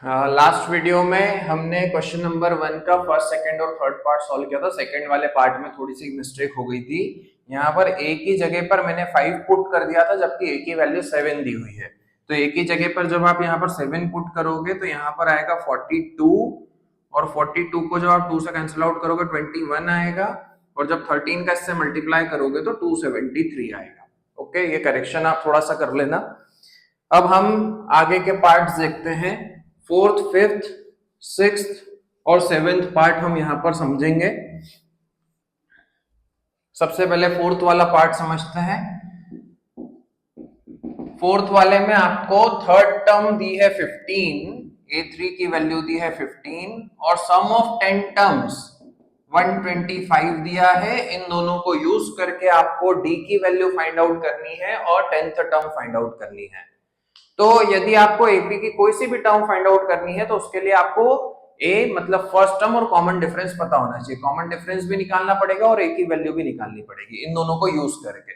Last video में हमने question number 1 का फर्स्ट, सेकंड और थर्ड पार्ट सॉल्व किया था। सेकंड वाले पार्ट में थोड़ी सी मिस्टेक हो गई थी। यहाँ पर ए की जगह पर मैंने 5 पुट कर दिया था, जबकि ए की वैल्यू 7 दी हुई है। तो ए की जगह पर जब आप यहाँ पर 7 पुट करोगे तो यहाँ पर आएगा 42, और 42 को जब आप 2 से कैंसिल आउट करोगे 21 आएगा, और जब 13 का इससे मल्टीप्लाई करोगे तो 273 आएगा। ओके, ये करेक्शन आप थोड़ा सा कर लेना। अब हम आगे के पार्ट्स देखते हैं। फोर्थ, फिफ्थ, सिक्स्थ और सेवेंथ पार्ट हम यहां पर समझेंगे। सबसे पहले फोर्थ वाला पार्ट समझते हैं। फोर्थ वाले में आपको थर्ड टर्म दी है 15, A3 की वैल्यू दी है 15, और सम ऑफ 10 टर्म्स 125 दिया है। इन दोनों को यूज करके आपको D की वैल्यू फाइंड आउट करनी है और 10th टर्म फाइंड आउट करनी है। तो यदि आपको एपी की कोई सी भी टर्म फाइंड आउट करनी है तो उसके लिए आपको ए मतलब फर्स्ट टर्म और कॉमन डिफरेंस पता होना चाहिए। कॉमन डिफरेंस भी निकालना पड़ेगा और ए की वैल्यू भी निकालनी पड़ेगी, इन दोनों को यूज करके।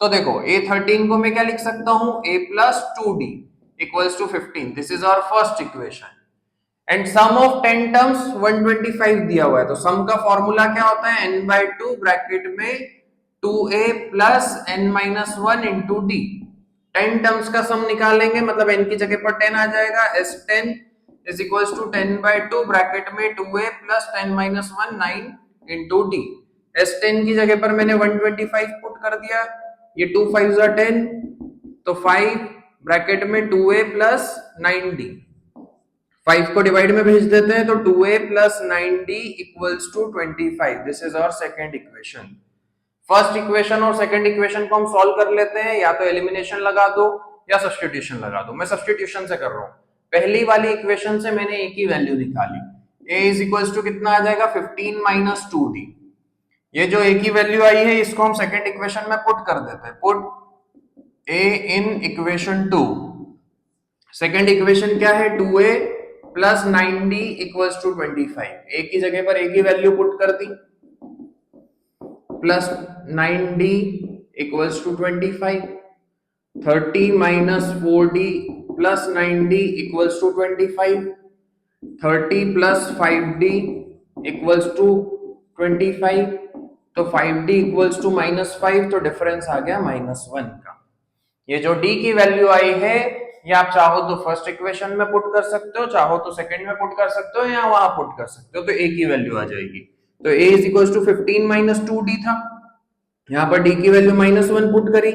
तो देखो, A13 को मैं क्या लिख सकता हूं, a plus 2d equals to 15। This is our first equation. And sum of 10 terms 125 दिया हुआ है, तो सम का फॉर्मूला क्या होता है, n/2 ब्रैकेट में 2a plus n-1 into D. 10 terms का सम निकालेंगे, मतलब n की जगह पर 10 आ जाएगा। S10 is equals to 10/2 bracket में 2a plus 10-1 9 into D. S10 की जगह पर मैंने 125 पुट कर दिया, ये 2 5 10, तो 5 ब्रैकेट में 2a प्लस 9d। 5 को डिवाइड में भेज देते हैं तो 2a plus 9d equals to 25। This is our second equation. First equation और सेकंड इक्वेशन को हम सॉल्व कर लेते हैं, या तो एलिमिनेशन लगा दो या सब्स्टिट्यूशन लगा दो। मैं सब्स्टिट्यूशन से कर रहा हूं। पहली वाली इक्वेशन से मैंने ए की वैल्यू निकाली, a इज इक्वल्स टू कितना आ जाएगा, 15 माइनस 2d। ये जो a की वैल्यू आई है इसको हम सेकंड इक्वेशन में पुट कर देते हैं। Put a in equation 2। Second equation क्या है, 2a plus 9d equals to 25। a की जगह पर a की वैल्यू पुट कर दी, plus 9d equals to 25। 30 minus 4d plus 9d equals to 25। 30 plus 5d equals to 25। तो 5d इक्वल्स टू -5, तो डिफरेंस आ गया -1 का। ये जो d की वैल्यू आई है, ये आप चाहो तो फर्स्ट इक्वेशन में पुट कर सकते हो, चाहो तो सेकंड में पुट कर सकते हो, या वहां पुट कर सकते हो, तो a की वैल्यू आ जाएगी। तो a is equals to 15 minus 2d था, यहां पर d की वैल्यू -1 पुट करी,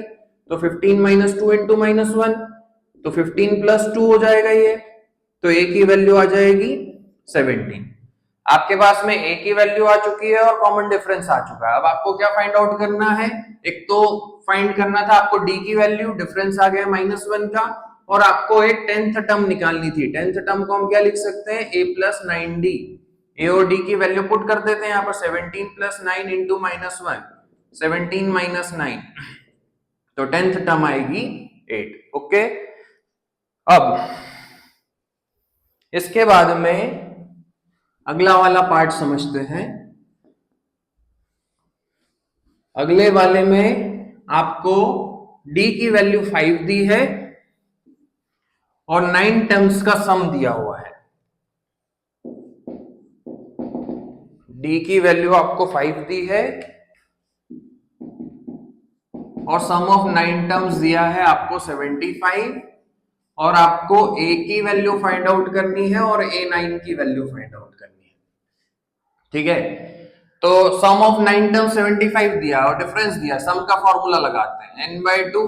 तो 15 माइनस 2 इंटू -1, तो 15 प्लस 2 हो जाएगा ये। तो a की वैल्यू आ जाएगी 17। आपके पास में a की वैल्यू आ चुकी है और कॉमन डिफरेंस आ चुका है। अब आपको क्या फाइंड आउट करना है, एक तो फाइंड करना था आपको d की वैल्यू, डिफरेंस आ गया -1 का, और आपको एक 10th टर्म निकालनी थी। 10th टर्म को हम क्या लिख सकते हैं, a प्लस 9d। a और d की वैल्यू पुट कर देते हैं यहाँ पर, 17 प्लस 9 इंटू -1, 17 माइनस 9, तो 10th टर्म आएगी 8। ओके, अब इसके बाद में अगला वाला पार्ट समझते हैं। अगले वाले में आपको d की वैल्यू 5 दी है और 9 टर्म्स का सम दिया हुआ है। d की वैल्यू आपको 5 दी है और सम ऑफ 9 टर्म्स दिया है आपको 75, और आपको a की वैल्यू फाइंड आउट करनी है और a9 की वैल्यू फाइंड आउट करनी है। ठीक है, तो सम ऑफ 9 टर्म्स 75 दिया और डिफरेंस दिया, सम का फॉर्मूला लगाते हैं, n/2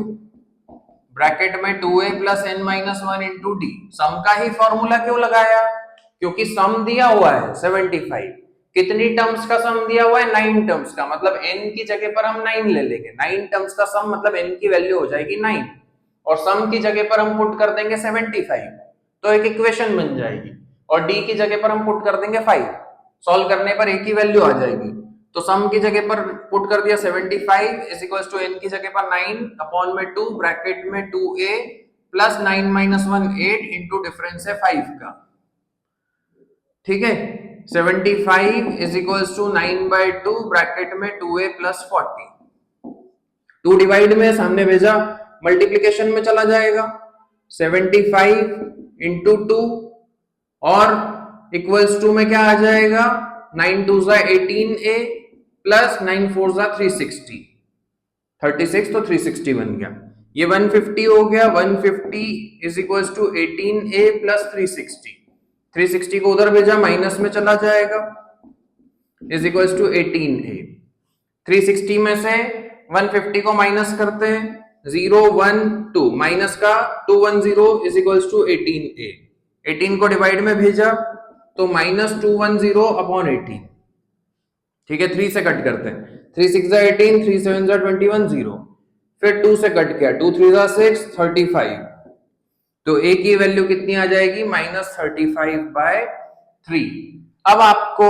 ब्रैकेट में 2a plus n-1 into D. सम का ही फॉर्मूला क्यों लगाया, क्योंकि सम दिया हुआ है 75। कितनी टर्म्स का सम दिया हुआ है, 9 टर्म्स का, मतलब n की जगह पर हम 9 ले लेंगे। 9 टर्म्स का सम मतलब n की वैल्यू हो जाएगी 9, और सम की जगह पर हम पुट कर देंगे 75, तो एक इक्वेशन बन जाएगी। और d की जगह पर हम पुट कर देंगे 5, सॉल्व करने पर a की वैल्यू आ जाएगी। तो सम की जगह पर पुट कर दिया 75 इज इक्वल्स टू n की जगह पर 9 अपॉन में 2 ब्रैकेट में 2a plus 9 minus 1 8 into difference है 5 का। ठीक है, 75 इज इक्वल्स टू 9/2 ब्रैकेट में 2a प्लस 40। 2 डिवाइड में सामने भेजा, मल्टीप्लीकेशन में चला जाएगा। 75 इंटू 2 और इक्वल्स टू में क्या आ जाएगा, 9 2 जा 18a प्लस 9 4 जा 360, 36 तो 360 बन गया। ये 150 हो गया, 150 is equals to 18a plus 360, 360 को उधर भेजा माइनस में चला जाएगा, इज इक्वल्स टू 18a। 360 में से 150 को माइनस करते हैं, 0 1 2 माइनस का 210 इज इक्वल्स टू 18a। 18 को डिवाइड में भेजा तो माइनस 210 अपॉन 18, ठीक है। 3 से कट करते हैं, 3 6 जा 18, 3 7 जा 21 0, फिर 2 से कट किया, 2 3 जा 6 35, तो a की वैल्यू कितनी आ जाएगी, -35/3। अब आपको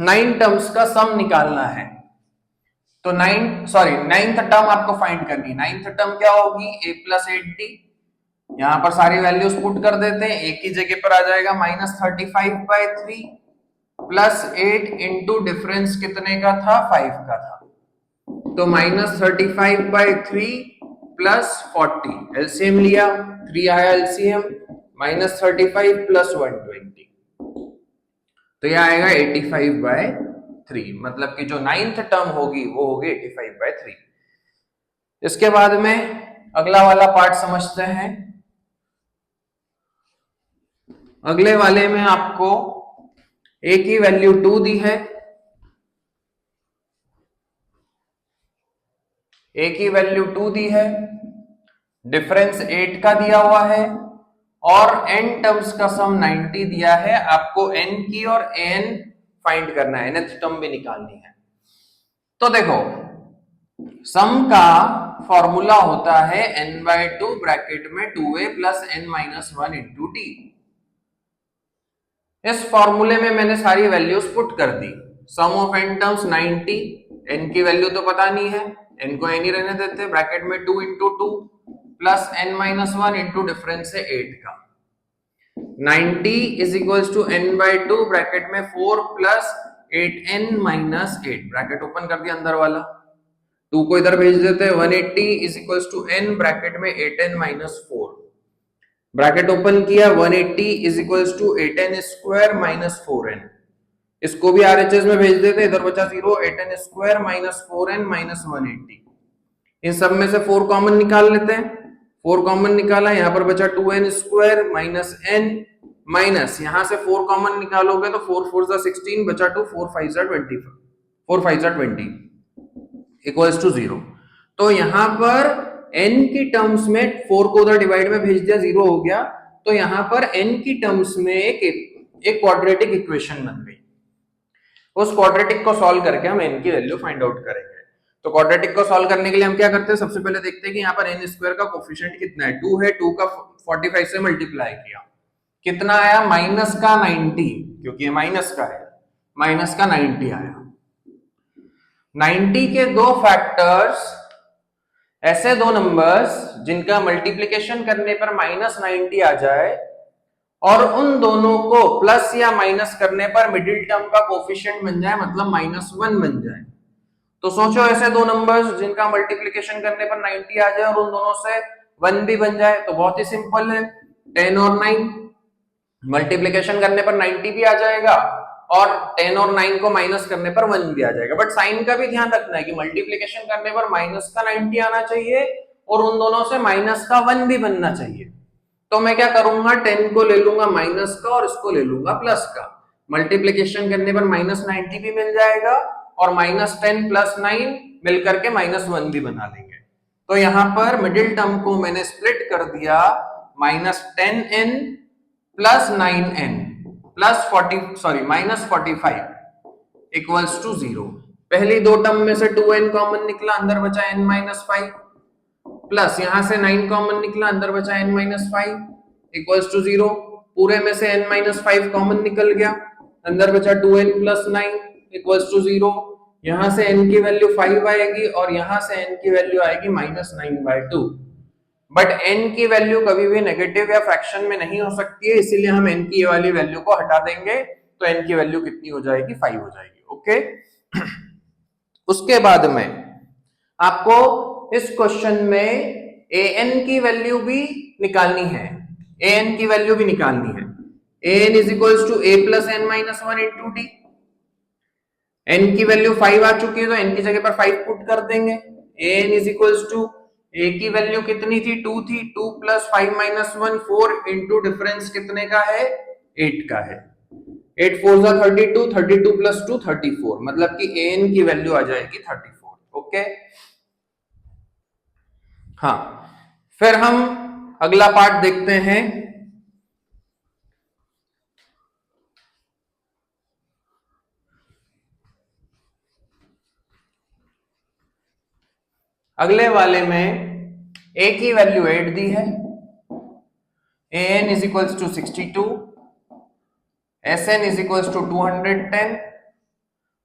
9 टर्म्स का सम निकालना है, तो नाइन्थ टर्म आपको फाइंड करनी है। नाइन्थ टर्म क्या होगी, a + 8d। यहां पर सारी वैल्यूज पुट कर देते हैं, a की जगह पर आ जाएगा -35/3 प्लस 8 इंटू डिफरेंस कितने का था, 5 का था, तो -35/3 प्लस 40, एलसीएम लिया, 3 आया एलसीएम, -35 प्लस 120, तो यह आएगा 85/3, मतलब कि जो 9th टर्म होगी वो होगी 85/3। इसके बाद में अगला वाला पार्ट समझते हैं। अगले वाले में आपको a की वैल्यू 2 दी है, a की वैल्यू 2 दी है, डिफरेंस 8 का दिया हुआ है, और n टर्म्स का सम 90 दिया है। आपको n की और an फाइंड करना है, nth टर्म भी निकालनी है। तो देखो सम का फॉर्मूला होता है n/2 ब्रैकेट में 2a plus n-1 into d। इस फॉर्मूले में मैंने सारी वैल्यूज पुट कर दी। सम ऑफ n टर्म्स 90, n की वैल्यू तो पता नहीं है, n को n ही रहने देते, ब्रैकेट में 2 into 2 plus n-1 into difference है 8 का, 90 is equals to n/2 bracket में 4 प्लस 8n-8, ब्रैकेट ओपन कर दिया अंदर वाला, 2 को इधर भेज देते हैं, 180 is equals to n bracket में 8n-4, ब्रैकेट ओपन किया, 180 is equals to 8n square minus 4n, इसको भी आरएचएस में भेज देते, इधर बचा 0, 8n square minus 4n minus 180, इन सब में से 4 कॉमन निकाल लेते हैं, 4 कॉमन निकाला, यहां पर बचा 2n square minus n minus, यहां से 4 कॉमन निकालोगे तो 4 4 जा 16, बचा 2, 4 5 जा 20, 4 5 जा 20 इक्वल्स टू 0। तो यहां पर n की टर्म्स में 4 को उधर डिवाइड में भेज दिया, 0 हो गया, तो यहां पर n की टर्म्स में एक क्वाड्रेटिक इक्वेशन बन गई। उस क्वाड्रेटिक को सॉल्व करके हम n की वैल्यू फाइंड आउट करेंगे। तो क्वाड्रेटिक को सॉल्व करने के लिए हम क्या करते हैं, सबसे पहले देखते हैं कि यहाँ पर n स्क्वायर का कोफिशिएंट कितना है, 2 है, 2 का 45 से मल्टीप्लाई किया, कितना आया, माइनस का 90, क्योंकि ये माइनस का है, माइनस का 90 आया। 90 के दो फैक्टर्स, ऐसे दो नंबर्स जिनका मल्टीप्लिकेशन करने पर -90 आ जाए और उन दोनों को प्लस या माइनस करने पर मिडिल टर्म का कोफिशिएंट बन जाए, मतलब -1 बन जाए। तो सोचो ऐसे दो नंबर्स जिनका मल्टीप्लिकेशन करने पर 90 आ जाए और उन दोनों से 1 भी बन जाए, तो बहुत ही सिंपल है, 10 और 9 मल्टीप्लिकेशन करने पर 90 भी आ जाएगा और 10 और 9 को माइनस करने पर 1 भी आ जाएगा। बट साइन का भी ध्यान रखना है कि मल्टीप्लिकेशन करने पर माइनस का 90 आना चाहिए और उन दोनों से माइनस का 1 भी बनना चाहिए। तो मैं क्या करूंगा, 10 को ले लूंगा माइनस का और इसको ले लूंगा प्लस का, मल्टीप्लिकेशन करने पर -90 भी मिल जाएगा और -10 प्लस 9 मिलकर के -1 भी बना लेंगे। तो यहां पर मिडिल टर्म को मैंने स्प्लिट कर दिया, -10n plus 9n plus -45 equals to 0। पहली दो टर्म में से 2n कॉमन निकला, अंदर बचा n-5 प्लस यहां से 9 कॉमन निकला, अंदर बचा n-5 इक्वल्स टू 0। पूरे में से n-5 कॉमन निकल गया, अंदर बचा 2n प्लस 9 इक्वल्स टू 0। यहां से n की वैल्यू 5 आएगी और यहां से n की वैल्यू आएगी -9/2। बट n की वैल्यू कभी भी नेगेटिव या फ्रैक्शन में नहीं हो सकती है, इसीलिए हम n की ये वाली वैल्यू को हटा देंगे, तो n की वैल्यू कितनी हो जाएगी, 5 हो जाएगी। ओके उसके बाद में आपको इस क्वेश्चन में an की वैल्यू भी निकालनी है, an की वैल्यू भी निकालनी है। an is equals to a plus n minus one into D. n की वैल्यू 5 आ चुकी है तो n की जगह पर 5 पुट कर देंगे। an is equals to a की वैल्यू कितनी थी, 2 थी, 2 प्लस 5 माइनस 1 4 इंटू डिफरेंस कितने का है, 8 का है। 8 4 जा 32, 32 प्लस 2 34, मतलब कि an की वैल्यू आ जाएगी 34। ओके, हाँ, फिर हम अगला पार्ट देखते हैं। अगले वाले में a की वैल्यू 8 दी है, an is equals to 62, sn is equals to 210।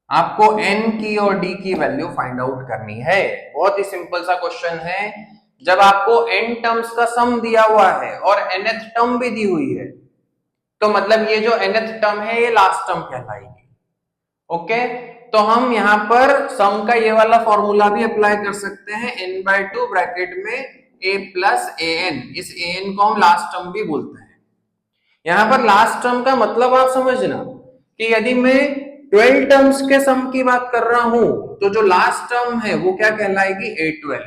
आपको n की और d की वैल्यू फाइंड आउट करनी है। बहुत ही सिंपल सा क्वेश्चन है। जब आपको n टर्म्स का सम दिया हुआ है और nth टर्म भी दी हुई है, तो मतलब ये जो nth टर्म है ये लास्ट टर्म कहलाएगी। ओके, तो हम यहां पर सम का ये वाला फॉर्मूला भी अप्लाई कर सकते हैं, n/2 ब्रैकेट में a प्लस an। इस an को हम लास्ट टर्म भी बोलते हैं। यहां पर लास्ट टर्म का मतलब आप समझना कि यदि मैं 12 टर्म्स के सम की बात कर रहा हूं तो जो लास्ट टर्म है वो क्या कहलाएगी, a12।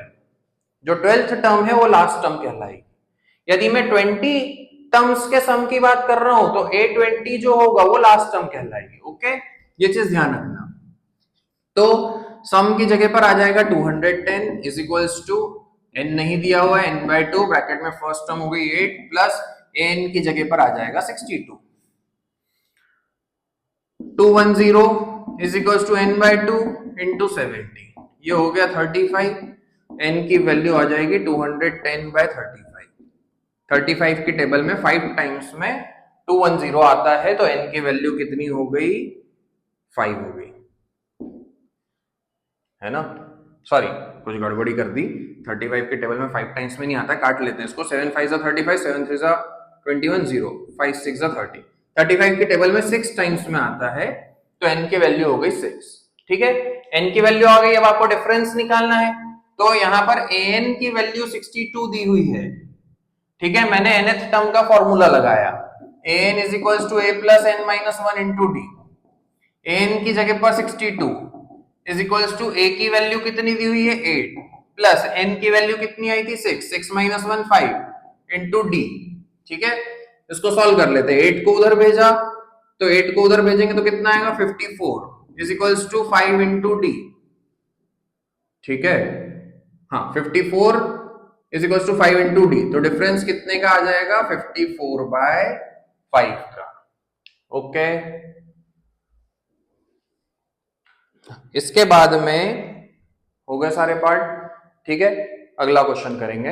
जो 12th टर्म है वो लास्ट टर्म कहलाएगी। यदि मैं 20 टर्म्स के सम की बात कर रहा हूं तो a20 जो होगा वो लास्ट टर्म कहलाएगी। ओके, ये चीज ध्यान रखना। तो सम की जगह पर आ जाएगा 210 इज इक्वल्स टू n नहीं दिया हुआ है, n/2 ब्रैकेट में फर्स्ट टर्म हो गई 8 प्लस n की जगह पर आ जाएगा 62। 210 is equals to n/2 into 70, ये हो गया 35। n की वैल्यू आ जाएगी 210/35। 35 की टेबल में 5 टाइम्स में 210 आता है तो n की वैल्यू कितनी हो गई, 5 हो गई, है ना। सॉरी, कुछ गड़बड़ी कर दी। 35 के टेबल में 5 टाइम्स में नहीं आता, काट लेते हैं इसको। 7 5 जा 35, 7 3 जा 21 0, 5 6 जा 30। 35 के टेबल में 6 टाइम्स में आता है तो n की वैल्यू हो गई 6। ठीक है, n की वैल्यू आ गई। अब आपको डिफरेंस निकालना है तो यहां पर an की वैल्यू 62 दी हुई है। ठीक है, मैंने nth टर्म का फॉर्मूला लगाया, an is equals to a plus n minus one into D. an की जगह पर 62 इज इक्वल्स टू a की वैल्यू कितनी दी हुई है, 8 प्लस n की वैल्यू कितनी आई थी, 6, 6 माइनस 1 5 इंटू डी। ठीक है, इसको सॉल्व कर लेते हैं। 8 को उधर भेजा तो 8 को उधर भेजेंगे तो कितना आएगा, 54 is equals to 5 into D. ठीक है, हाँ, 54 is equals to 5 into D, तो डिफरेंस कितने का आ जाएगा, 54/5 का। ओके, इसके बाद में हो गए सारे पार्ट। ठीक है, अगला क्वेश्चन करेंगे।